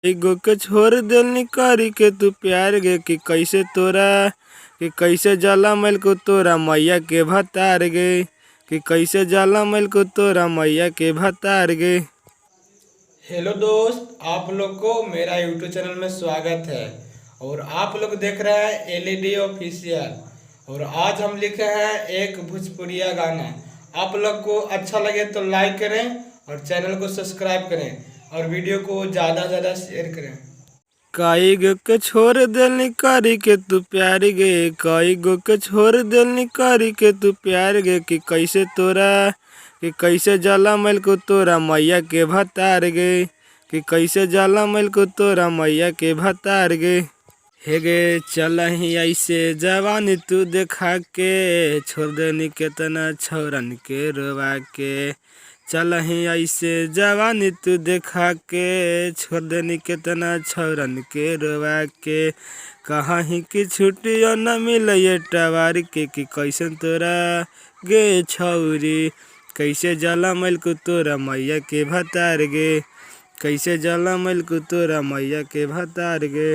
एगो के छोड़ देलनी करी के तू प्यार गे कि कैसे जला मैल को तोरा मैया के भतार गे कि कैसे जला मैल को तोरा मैया के भतार गे। हेलो दोस्त, आप लोग को मेरा यूट्यूब चैनल में स्वागत है। और आप लोग देख रहे हैं एलईडी ऑफिशियल। और आज हम लिखे हैं एक भोजपुरिया गाना। आप लोग को अच्छा लगे तो लाइक करें और चैनल को सब्सक्राइब करें और वीडियो को ज़्यादा से ज़्यादा शेयर करें। कई गो के छोड़ देलनी करी के तू प्यार गे कई गो के छोड़ देलनी करी के तू प्यार गे कि कैसे जला मैल को तोरा मैया के भतार गे कि कैसे जला मैल को तोरा मैया के भतार गे। हे गे चल ही ऐसे जवानी तू देखा के छोड़ देनी केतना छौरन के रोवा के। चल ही ऐसे जवानी तू देखा के छोड़ देनी केतना छौरन के रोवा के। कहाँ ही कि छुट्टियों न मिले टवार के कि कैसन तोरा गे छौरी कैसे जला मैल को तोरा मैया के भतार गे कैसे जला मैल को तोरा मैया के भतार गे।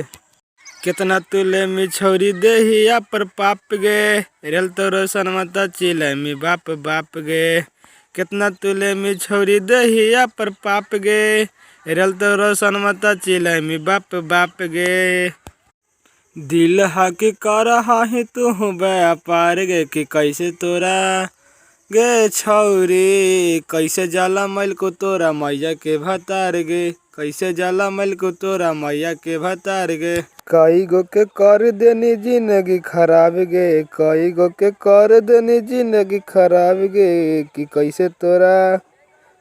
कितना तुले मी छौरी देहिया पर पाप गे रेल तोरो सनमता चिले मी बाप बाप गे। कितना तुले मी छौरी देहिया पर पाप गे रेल तोरो सनमता चिले मी बाप बाप गे। दिल हाकि कर हाही तू व्यापार गे कि कैसे तोरा गे छौरी कैसे जला मैल को तोरा मैया के भतार गे कैसे जला मैल को तोरा मैया के भतार गे। कई गो के कर देनी जिंदगी खराब गे कई गो के कर देनी जिंदगी खराब गे कि कैसे तोरा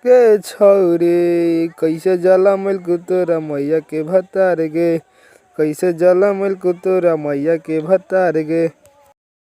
गे छौरी कैसे जला मैल को तोरा मैया के भतार गे कैसे जला मैल को तोरा मैया के भतार गे।